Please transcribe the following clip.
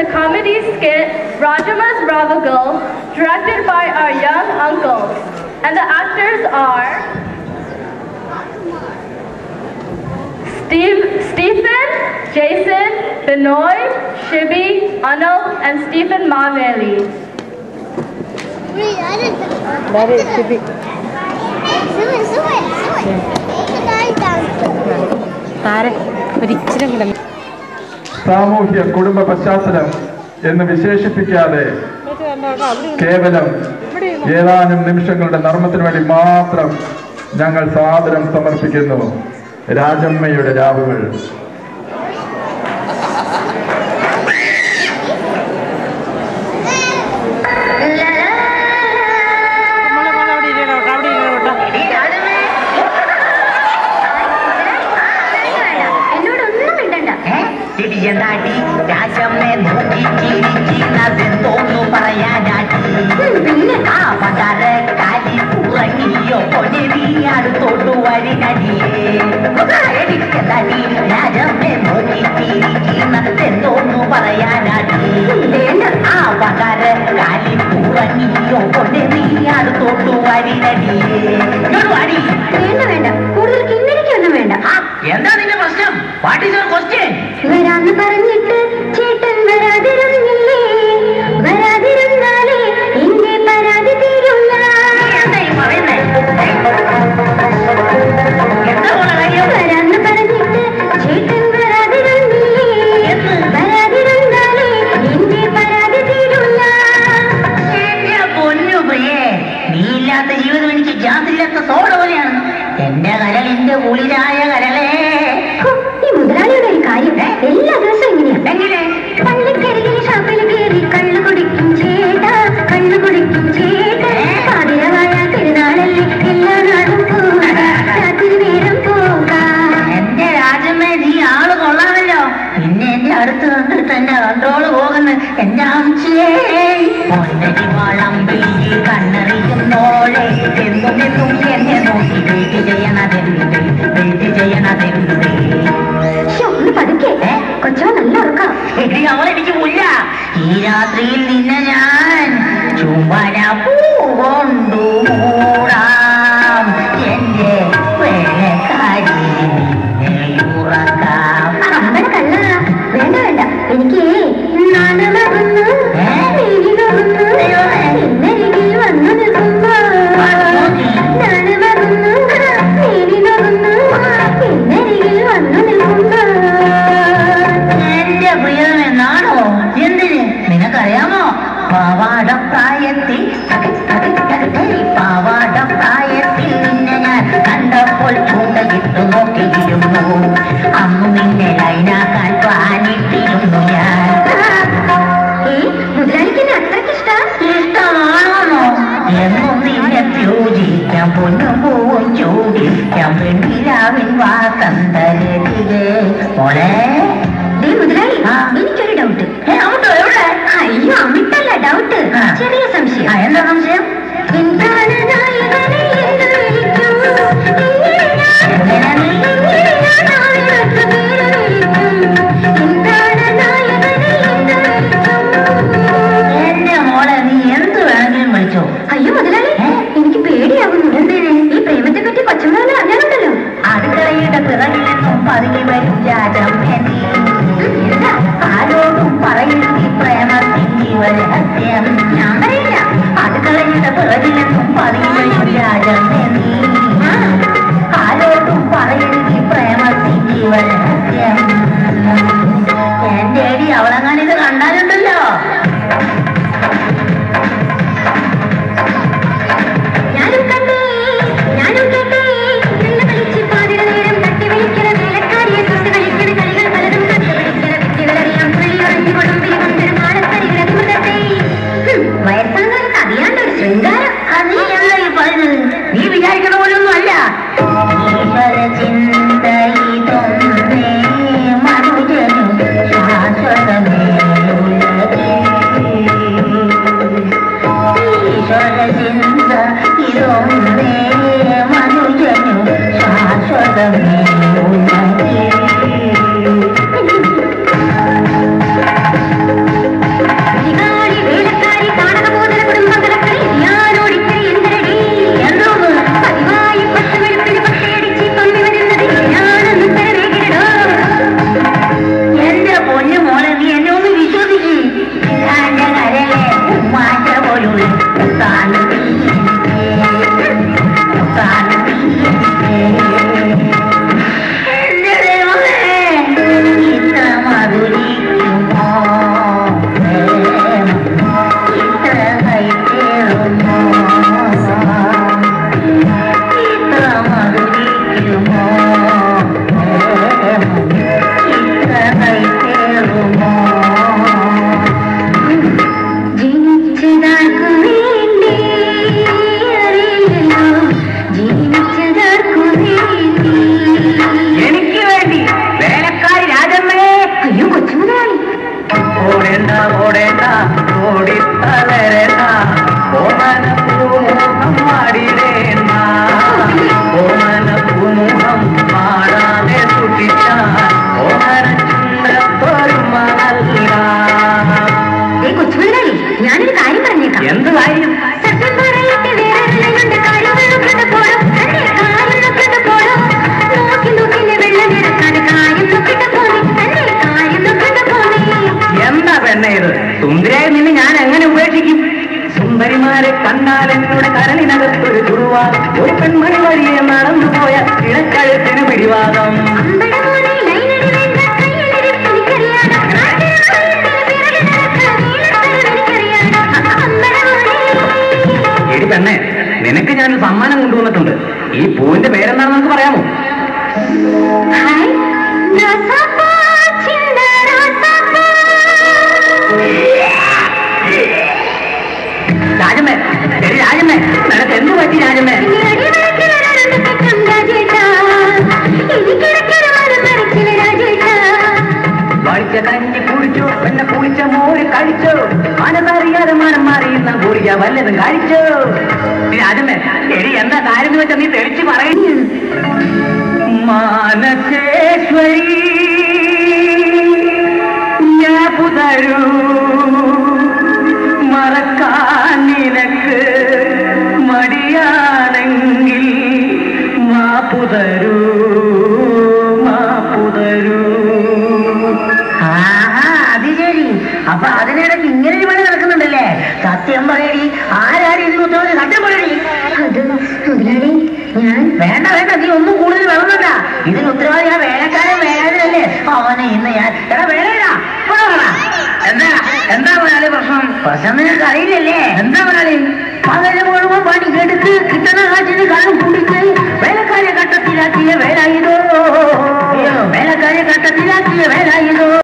the comedy skit Rajama's Bravo Girl, directed by our young uncles. And the actors are Stephen, Jason, Benoit, Shibi, Anil, and Stephen Maveli. സാമൂഹ്യ കുടുംബ പശ്ചാത്തലം എന്ന് വിശേഷിപ്പിക്കാതെ കേവലം ഏതാനും നിമിഷങ്ങളുടെ നർമ്മത്തിനു വേണ്ടി മാത്രം ഞങ്ങൾ സാദരം സമർപ്പിക്കുന്നു രാജമ്മയുടെ രാവുകൾ. രാജമ്മ പറയാനാട്ടി ആ പതാര കാലി ഉറങ്ങിയോ അടുത്തോട്ടു വരിനടിയേ രാജമ്മ നോക്കിത്തിരിക്കുന്നതെന്തോന്നു പറയാനാട്ടി ആ പതാര കാലി ഉറങ്ങിയോ അടുത്തോട്ടു വരിനടിയേ വേണ്ട വേണ്ട കൂടുതൽ കിന്നരിക്കൊന്നും വേണ്ട. എന്താ നിന്റെ പ്രശ്നം? What is your question? വരാന്ന് പറഞ്ഞിട്ട് ചേട്ടൻ വരാതിരുന്നില്ലേ? വരാതിരുന്നാലേ എന്റെ പരാതി തീരുന്ന. എന്തായി പറയുന്നേ? വരാന്ന് പറഞ്ഞിട്ട് ചേട്ടൻ വരാതിരുന്നില്ലേ? വരാതിരുന്നാലേ എന്റെ പരാതി തീരുന്ന. എന്റെ പൊന്നുപയേ, നീ ഇല്ലാത്ത ജീവിതം എനിക്ക് ജാതില്ലാത്ത സോഡ പോലെയാണ്. എന്റെ കരളിന്റെ കുളിരായ കരളേ. ഈ മുതലാളിയുടെ ഒരു കാര്യം എല്ലാ ദിവസവും ഇങ്ങനെയാണ്. എങ്ങനെ? പള്ളിക്കരികിൽ ഷാപ്പിൽ കയറി കള്ളു കുടിക്കും ചേട്ടാ, കള്ളു കുടിക്കും ചേട്ടാ. പാതിരവായ പെരുന്നാളല്ലേ എല്ലാ നാളും പോകാം, രാത്രി നേരം പോകാം. എന്റെ രാജമ്മ, നീ ആള് കൊള്ളാമല്ലോ. പിന്നെ എന്റെ അടുത്ത് നിന്നിട്ട് എന്റെ കൺട്രോള് പോകുന്നു. എന്റെ അംശേ ഒന്നടി വളമ്പിൽ കണ്ണറിയുന്നോളെ എന്നും എന്നും എന്നെ നോക്കി വെയിറ്റ് ചെയ്യണതെന്ത്, വെയിറ്റ് ചെയ്യണതെന്ത്. ഒന്ന് പതുക്കെ, കൊച്ചോ നല്ല ഉറക്കാം. അവളെനിക്ക് മുല്ല. ഈ രാത്രിയിൽ നിന്നെ ഞാൻ ചുമര പൂ കൊണ്ടു മൂടാം. എന്റെ വേലക്കാരി ഉറക്കാം. അമ്പഴ കള്ള വേണ്ട വേണ്ട, എനിക്ക് നാണമാകുന്നു, നീരിലാകുന്നു. എന്നരികിൽ വന്നു നിൽക്കുമ്പോ നാണമാകുന്നു, നീരിലാകുന്നു. എന്നരികിൽ വന്നു നിൽക്കുമ്പോ എന്റെ പ്രിയമെന്നാണോ? എന്തിന്? നിനക്കറിയാമോ? പാവാട പ്രായത്തിൽ പാവാട പ്രായത്തിൽ നിന്നെ ഞാൻ കണ്ടപ്പോൾ ചൂണ്ടകിട്ടു നോക്കിയിരുന്നു. അന്ന് നിന്നെ ലൈനാക്കാൻ പാനിട്ടിരുന്നു ഞാൻ. മുതലാളിക്ക് അത്രയ്ക്ക് ഇഷ്ടമാണോ? എന്നും നിന്നെ പൂജിക്കാം, പൊന്നും പൂവും ചൂടിക്കാം, പെണ്ണിലാവിൻ വാസന്തരതികേ. മോളെ മുതലാളി, എനിക്കൊരു ഡൗട്ട്. എവിടെ? അയ്യോ, അമിട്ടല്ല ഡൗട്ട്, ചെറിയ സംശയം. എന്താ സംശയം? എന്താണ് നായകനെ എന്ന് വിളിക്കും? എന്റെ മോളെ, നീ എന്ത് വേണമെങ്കിലും വിളിച്ചോ. അയ്യോ മുതലാളി, എനിക്ക് പേടിയാകുന്നു. എന്തിന്? ഈ പ്രേമത്തെ പറ്റി കൊച്ചുമോനെ അറിയാനുണ്ടല്ലോ. അടുക്കളയുടെ പിറകിൽ നിന്നും പതുങ്ങി വരും രാജമ്മ. ആരോടും പറയുന്നത് ഈ പ്രേമത്തിന്റെ രഹസ്യം ഞാൻ പറയില്ല. അടുക്കളയുടെ പിറകിൽ നിന്നും പതുങ്ങി വരും രാജമ്മ. ആരോടും പറയുന്നത് ഈ പ്രേമത്തിന്റെ രഹസ്യം. എന്റെ അടി അവളങ്ങാനിത് കണ്ടാലുണ്ടല്ലോ. ഞാനും കണ്ടേ, ഞാനും കേട്ടേ, നിന്ന് കളിച്ച് പാതിര നേരം തട്ടി വിളിക്കണ വേലക്കാരിയെ തൊട്ട് കളിക്കണ കളികൾ പലതും കണ്ടുപിടിക്കണ വിദ്യകളറിയാം. പുള്ളി അറിഞ്ഞു കൊടുമ്പിൽ കൊണ്ടൊരു മാടത്തരികളെ മുതട്ടെ. ഓടേണ്ട ഓടേണ്ട ഓടിത്തളരേണ്ട ഓമന പൂമുഖം മാടിടേണ്ട ഓമന പൂമുഖം മാടാതെ സൂക്ഷിച്ചാൽ ഓമന ചുണ്ടത്തൊരുമ നൽക. കൊച്ചുപിള്ളാരി, ഞാനൊരു കാര്യം പറഞ്ഞേക്കാം. എന്ത് കാര്യം? സത്യം പറയട്ടെ, വേറെ കാര്യങ്ങളൊക്കെ പോടും, കാര്യങ്ങളൊക്കെ പോടും. നോക്കി നോക്കിന്റെ വെള്ളം കിടക്കാതെ കാര്യം നോക്കിട്ട് പോയി, തന്നെ കാര്യം നോക്കിട്ട് പോയി. എന്താ പെണ്ണേ ഇത്? സുന്ദരിയായി നിന്നെ ഞാൻ എങ്ങനെ ഉപേക്ഷിക്കും? സുന്ദരിമാരെ കണ്ടാൽ എന്നോട് കരളിനകത്തൊരു ചുടുവാ. ഒരു പെൺമണി വഴിയെ നടന്നുപോയ ഇടക്കഴുത്തിന് പിടിവാദം. എടി പെണ്ണെ, നിനക്ക് ഞാൻ സമ്മാനം കൊണ്ടുവന്നിട്ടുണ്ട്. ഈ പൂവിന്റെ പേരെന്താണെന്ന് നമുക്ക് പറയാമോ? രാജമ്മേ, ശരി രാജമ്മേ, നിനക്ക് എന്ത് പറ്റി രാജമ്മേ? വളിച്ച കഞ്ഞി കുടിച്ചു, പിന്നെ കുളിച്ച മോര് കഴിച്ചു, മനതറിയാതെ മനം മാറിയുന്ന കുറിയ വല്ലതും കഴിച്ചു. രാജമ്മേ, ശരി എന്താ കാര്യം വെച്ചാൽ നീ തെളിച്ച് പറയുന്നു. മാനസേശ്വരി ഞാൻ പുതരൂ, മറക്കാൻ നിനക്ക് മടിയാണെങ്കിൽ മാപ്പുതരൂ മാപ്പുതരൂ. അത് ശരി. അപ്പൊ അതിനിടയ്ക്ക് ഇങ്ങനെ ഒരു പണി നടക്കുന്നുണ്ടല്ലേ? സത്യം പറയടി, ആരാടി ഇതിന് ഉത്തരവ്? സത്യം പറയടി. ഞാൻ വേണ്ട വേണ്ട, നീ ഒന്നും കൂടുതൽ വളർന്നല്ല. ഇതിന് ഉത്തരവാദി ആ വേലക്കാരൻ വേലാതിരല്ലേ? അവനെ ഇന്ന് ഞാൻ വേലയിടാ. എന്താ എന്താ പറയാ പ്രശ്നം? പ്രശ്നം നിനക്ക് അറിയില്ലല്ലേ? എന്താ പറയാ? പകല് മുഴുവൻ പണി കെടുത്ത് കിട്ടണ കാറ്റിന് കള്ളും കുടിച്ച് വേലക്കാരെ ഘട്ടത്തിലാക്കിയ വേല ഇത്